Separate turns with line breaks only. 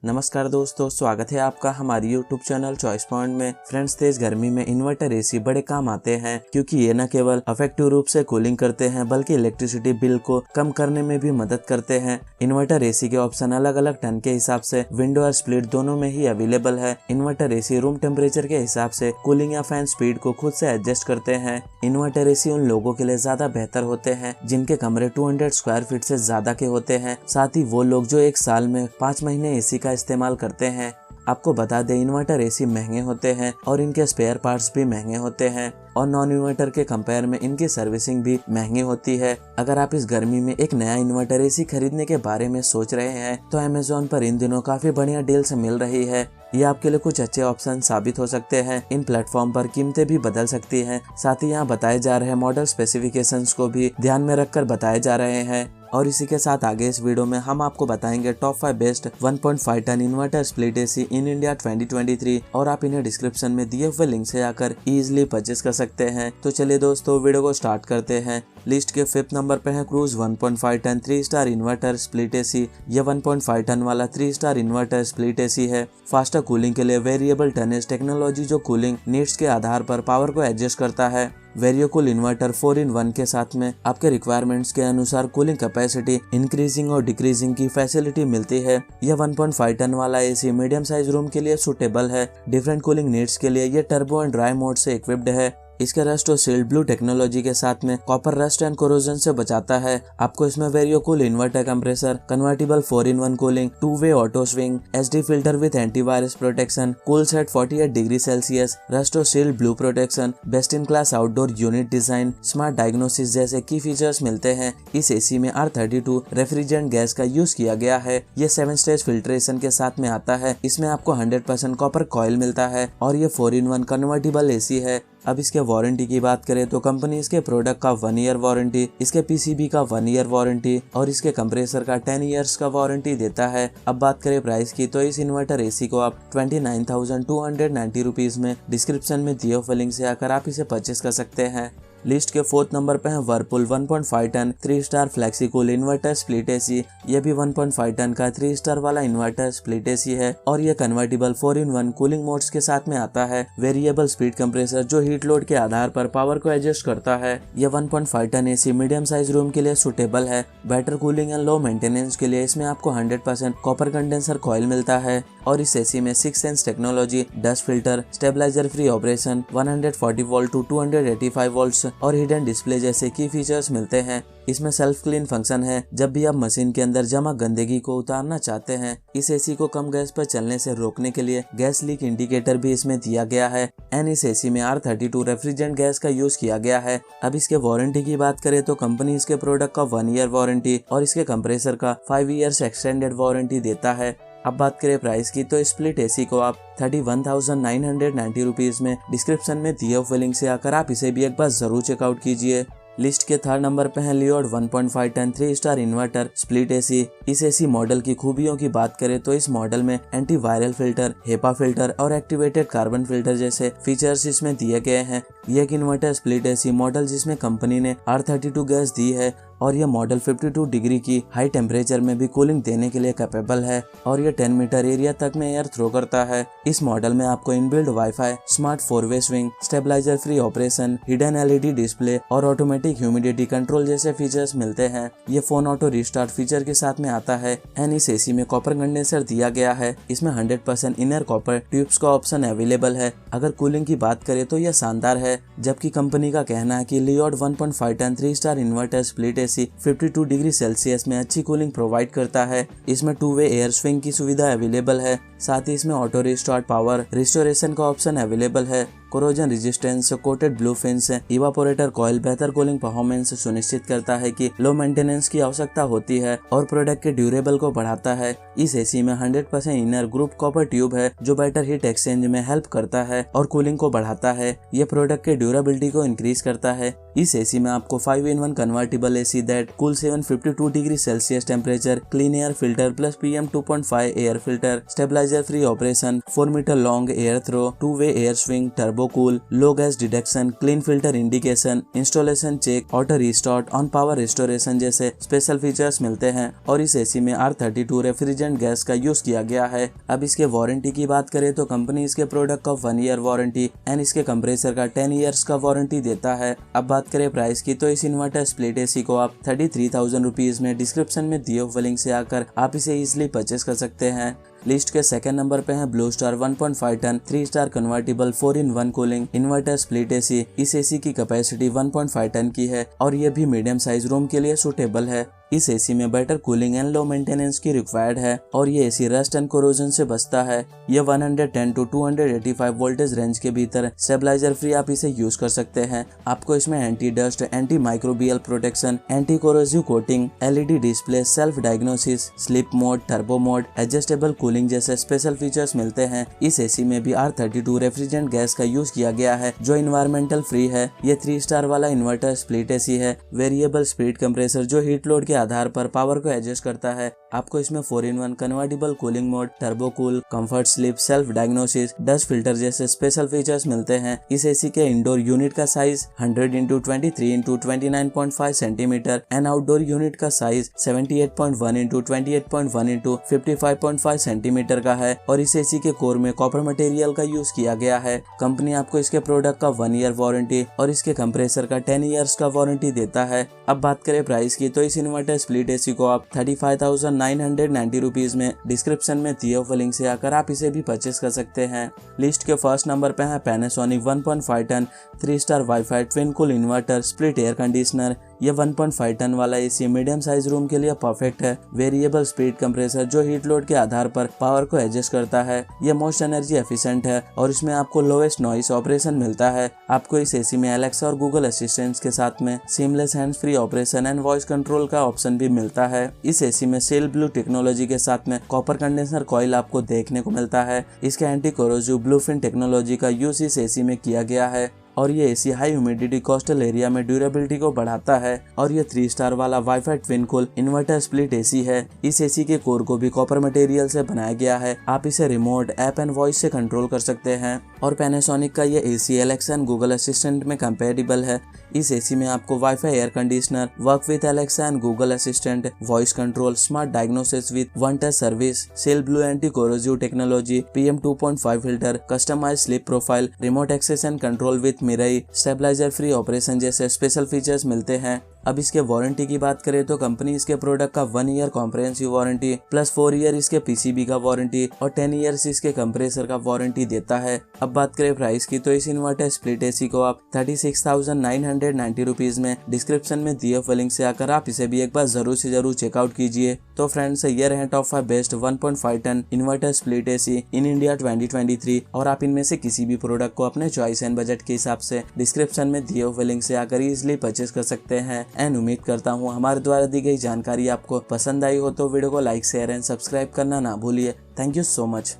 नमस्कार दोस्तों, स्वागत है आपका हमारी यूट्यूब चैनल चॉइस पॉइंट में। फ्रेंड्स, तेज गर्मी में इन्वर्टर एसी बड़े काम आते हैं क्योंकि ये न केवल इफेक्टिव रूप से कूलिंग करते हैं बल्कि इलेक्ट्रिसिटी बिल को कम करने में भी मदद करते हैं। इन्वर्टर एसी के ऑप्शन अलग अलग टन के हिसाब से विंडो और स्प्लिट दोनों में ही अवेलेबल है। इन्वर्टर एसी रूम टेम्परेचर के हिसाब से कूलिंग या फैन स्पीड को खुद से एडजस्ट करते हैं। इन्वर्टर एसी उन लोगों के लिए ज्यादा बेहतर होते हैं जिनके कमरे 200 स्क्वायर फीट से ज्यादा के होते हैं। साथ ही वो लोग जो एक साल में 5 महीने एसी का इस्तेमाल करते हैं। आपको बता दें, इन्वर्टर एसी महंगे होते हैं और इनके स्पेयर पार्ट्स भी महंगे होते हैं और नॉन इन्वर्टर के कंपेयर में इनकी सर्विसिंग भी महंगी होती है। अगर आप इस गर्मी में एक नया इन्वर्टर एसी खरीदने के बारे में सोच रहे हैं तो अमेज़न पर इन दिनों काफी बढ़िया डील्स मिल रही है। ये आपके लिए कुछ अच्छे ऑप्शन साबित हो सकते हैं। इन प्लेटफॉर्म पर कीमतें भी बदल सकती हैं। साथ ही यहाँ बताए जा रहे मॉडल स्पेसिफिकेशंस को भी ध्यान में रखकर बताए जा रहे हैं। और इसी के साथ आगे इस वीडियो में हम आपको बताएंगे top 5 best 1.5 ton inverter split AC in India 2023 और आप इन्हें डिस्क्रिप्शन में दिए हुए लिंक से आकर इजीली परचेज कर सकते हैं। तो चलिए दोस्तों, वीडियो को स्टार्ट करते हैं। लिस्ट के 5th नंबर पे है Cruise 1.5 ton 3 star inverter split AC. यह 1.5 टन वाला 3 स्टार इन्वर्टर स्प्लिट एसी है। फास्टर कूलिंग के लिए वेरिएबल टनेज टेक्नोलॉजी जो कूलिंग नीड्स के आधार पर पावर को एडजस्ट करता है। वेरियोकूल इन्वर्टर 4-in-1 के साथ में आपके रिक्वायरमेंट्स के अनुसार कूलिंग कैपेसिटी इंक्रीजिंग और डिक्रीजिंग की फैसिलिटी मिलती है। यह 1.5 टन वाला एसी मीडियम साइज रूम के लिए सुटेबल है। डिफरेंट कूलिंग नीड्स के लिए यह टर्बो एंड ड्राई मोड से इक्विप्ड है। इसके रस्ट और सील्ड ब्लू टेक्नोलॉजी के साथ में कॉपर रस्ट एंड कोरोजन से बचाता है। आपको इसमें Variocool inverter compressor, convertible 4-in-1 cooling, two way auto swing, SD filter with antivirus protection, cool set 48 degree Celsius, rust और sealed blue protection, best in class outdoor unit design, smart diagnosis जैसे की features मिलते हैं। इस AC में R32 refrigerant gas का use किया गया है। ये 7 स्टेज फिल्ट्रेशन के साथ में आता है। इसमें आपको 100% कॉपर कॉइल मिलता है और ये 4-in-1 कन्वर्टिबल एसी है। अब इसके वारंटी की बात करें तो कंपनी इसके प्रोडक्ट का 1 ईयर वारंटी, इसके पीसीबी का 1 ईयर वारंटी और इसके कंप्रेसर का 10 ईयर्स का वारंटी देता है। अब बात करें प्राइस की तो इस इन्वर्टर एसी को आप 29,290 रुपीज में डिस्क्रिप्शन में दिए हुए लिंक से आकर आप इसे परचेस कर सकते हैं। लिस्ट के 4th नंबर पे है Whirlpool 1.5 ton 3 star Flexicool inverter split AC. यह भी 1.5 टन का 3 स्टार वाला इन्वर्टर स्प्लिट एसी है और यह कन्वर्टिबल 4-in-1 कूलिंग मोड्स के साथ में आता है। वेरिएबल स्पीड कंप्रेसर जो हीट लोड के आधार पर पावर को एडजस्ट करता है। यह 1.5 ton AC medium size room के लिए सुटेबल है। Better cooling and low maintenance के लिए इसमें आपको 100% कॉपर कंडेंसर कॉइल मिलता है और इस एसी में 6 sense technology, dust filter, stabiliser free operation, 140 volt to 285 volts और हिडन डिस्प्ले जैसे की फीचर्स मिलते हैं। इसमें सेल्फ क्लीन फंक्शन है। जब भी आप मशीन के अंदर जमा गंदगी को उतारना चाहते हैं, इस एसी को कम गैस पर चलने से रोकने के लिए गैस लीक इंडिकेटर भी इसमें दिया गया है। एंड इस एसी में R32 रेफ्रिजरेंट गैस का यूज किया गया है। अब इसके वारंटी की बात करें तो कंपनी इसके प्रोडक्ट का 1 ईयर वारंटी और इसके कंप्रेसर का 5 ईयर्स एक्सटेंडेड वारंटी देता है। अब बात करें प्राइस की तो स्प्लिट एसी को आप 31,990 रुपीज में डिस्क्रिप्शन में दिए हुए लिंक से आकर आप इसे भी एक बार जरूर चेकआउट कीजिए। लिस्ट के 3rd नंबर पे है Lloyd 1.5 ton 3 star inverter split AC. इस एसी मॉडल की खूबियों की बात करें तो इस मॉडल में anti viral filter, HEPA filter और एक्टिवेटेड कार्बन फिल्टर जैसे फीचर्स इसमें दिए गए हैं। ये एक इन्वर्टर स्प्लिट एसी मॉडल जिसमें कंपनी ने R32 गैस दी है और यह मॉडल 52 डिग्री की हाई टेम्परेचर में भी कूलिंग देने के लिए कैपेबल है और यह 10 मीटर एरिया तक में एयर थ्रो करता है। इस मॉडल में आपको इनबिल्ट वाईफाई, स्मार्ट 4-वे swing, stabiliser free operation, hidden LED display और ऑटोमेटिक ह्यूमिडिटी कंट्रोल जैसे फीचर्स मिलते हैं। ये फोन ऑटो रिस्टार्ट फीचर के साथ में आता है एंड इस एसी में कॉपर कंडेंसर दिया गया है। इसमें 100% इनर कॉपर ट्यूब्स का ऑप्शन अवेलेबल है। अगर कूलिंग की बात करें तो यह शानदार है, जबकि कंपनी का कहना है कि Lloyd 1.5 ton 3 star inverter split AC 52 degree Celsius में अच्छी कूलिंग प्रोवाइड करता है। इसमें 2-वे एयर स्विंग की सुविधा अवेलेबल है। साथ ही इसमें ऑटो रिस्टार्ट पावर रिस्टोरेशन का ऑप्शन अवेलेबल है। Corrosion resistance, coated blue fins, evaporator coil बेहतर कूलिंग परफॉर्मेंस सुनिश्चित करता है कि लो मेंटेनेंस की आवश्यकता होती है और प्रोडक्ट के ड्यूरेबल को बढ़ाता है। इस एसी में 100% इनर ग्रुप कॉपर ट्यूब है जो बेटर हीट एक्सचेंज में हेल्प करता है और कूलिंग को बढ़ाता है। ये प्रोडक्ट के ड्यूरेबिलिटी को इंक्रीज करता है। इस एसी में आपको 5-in-1 convertible AC that cool 752 degree Celsius temperature, clean air filter plus PM 2.5 air filter, stabiliser free operation, 4 metre long air throw, two way air swing, turbo turbo cool, low gas detection, clean filter indication, installation check, auto restart, on power restoration जैसे special features मिलते हैं और इस AC में R32 refrigerant gas का use किया गया है। अब इसके वारंटी की बात करें तो कंपनी इसके प्रोडक्ट का 1 ईयर वारंटी एंड इसके कंप्रेसर का 10 ईयर्स का वारंटी देता है। अब बात करें प्राइस की तो इस इन्वर्टर स्प्लिट एसी को आप 33,000 रुपीज में डिस्क्रिप्शन में दिए हुए लिंक से आकर आप इसे इजिली परचेस कर सकते हैं। लिस्ट के सेकंड नंबर पे है Blue Star 1.5 ton 3 star convertible 4-in-1 cooling inverter split AC. इस एसी की कैपेसिटी 1.5 टन की है और ये भी मीडियम साइज रूम के लिए सूटेबल है। इस एसी में better cooling and low maintenance की रिक्वायर्ड है और ये एसी रस्ट एंड कोरोजन से बचता है। ये 110 to 285 वोल्टेज रेंज के भीतर स्टेबलाइजर फ्री आप इसे यूज कर सकते हैं। आपको इसमें anti dust, anti microbial protection, anti corrosive coating, LED display, self diagnosis, sleep mode, turbo mode, adjustable cooling जैसे स्पेशल फीचर्स मिलते हैं। इस एसी में भी R32 रेफ्रिजरेंट गैस का यूज किया गया है जो इन्वायरमेंटल फ्री है। ये 3 स्टार वाला इन्वर्टर स्प्लिट एसी है। वेरिएबल स्पीड कंप्रेसर जो हीट लोड के आधार पर पावर को एडजस्ट करता है। आपको इसमें 4-in-1 convertible cooling mode, turbo cool, comfort sleep, self diagnosis, dust filter जैसे स्पेशल फीचर्स मिलते हैं। इस एसी के इंडोर यूनिट का size 100x23x29.5 centimetre and outdoor unit का साइज 78.1x28.1x55.5 सेंटीमीटर का है और इस एसी के कोर में कॉपर मटेरियल का यूज किया गया है। कंपनी आपको इसके प्रोडक्ट का 1 ईयर वारंटी और इसके कंप्रेसर का 10 ईयर्स का वारंटी देता है। अब बात करें प्राइस की तो इस इन्वर्टर स्प्लिट एसी को आप 35,990 रुपीज में डिस्क्रिप्शन में दिए हुए लिंक से आकर आप इसे भी परचेस कर सकते हैं। लिस्ट के फर्स्ट नंबर पे है Panasonic 1.5 ton 3 star wifi twin cool inverter split air conditioner. ये 1.5 टन वाला एसी मीडियम साइज रूम के लिए परफेक्ट है। वेरिएबल स्पीड कंप्रेसर जो हीट लोड के आधार पर पावर को एडजस्ट करता है। ये मोस्ट एनर्जी एफिशिएंट है और इसमें आपको लोएस्ट नॉइस ऑपरेशन मिलता है। आपको इस एसी में एलेक्सा और गूगल असिस्टेंट के साथ में seamless hands free operation and voice control का ऑप्शन भी मिलता है। इस एसी में सेल ब्लू टेक्नोलॉजी के साथ में कॉपर कंडेंसर कॉइल आपको देखने को मिलता है। इसके एंटी कोरोसिव ब्लूफिन टेक्नोलॉजी का यूज इस एसी में किया गया है और ये AC high humidity coastal area में ड्यूरेबिलिटी को बढ़ाता है और ये 3 स्टार वाला wifi twin cool inverter split AC है। इस एसी के कोर को भी कॉपर मटेरियल से बनाया गया है। आप इसे रिमोट, ऐप एंड वॉइस से कंट्रोल कर सकते हैं और पैनासोनिक का ये AC Alexa and Google Assistant में कंपेटेबल है। इस एसी में आपको wifi air conditioner, work with Alexa and Google Assistant, voice control, smart diagnosis with one touch service, cell blue anti corrosive technology, PM 2.5 filter, customise sleep profile, remote access and control with Miraie, stabiliser free operation जैसे special features मिलते हैं। अब इसके warranty की बात करें तो company इसके प्रोडक्ट का 1 year comprehensive warranty plus 4 year इसके PCB का वारंटी और 10 ईयर्स इसके कंप्रेसर का वारंटी देता है। अब बात करें प्राइस की तो इस इन्वर्टर स्प्लिट एसी को आप 36,990 रुपीज में डिस्क्रिप्शन में दिए हुए लिंक से आकर आप इसे भी एक बार जरूर से जरूर चेकआउट कीजिए। तो फ्रेंड्स, ये रहे top 5 best 1.5 ton inverter split AC in India 2023 और आप इनमें से किसी भी प्रोडक्ट को अपने चॉइस एंड बजट के हिसाब से डिस्क्रिप्शन में दिए हुए लिंक से आकर इजिली परचेस कर सकते हैं। एंड उम्मीद करता हूँ हमारे द्वारा दी गई जानकारी आपको पसंद आई हो तो वीडियो को लाइक, शेयर एंड सब्सक्राइब करना ना भूलिए। Thank you so much.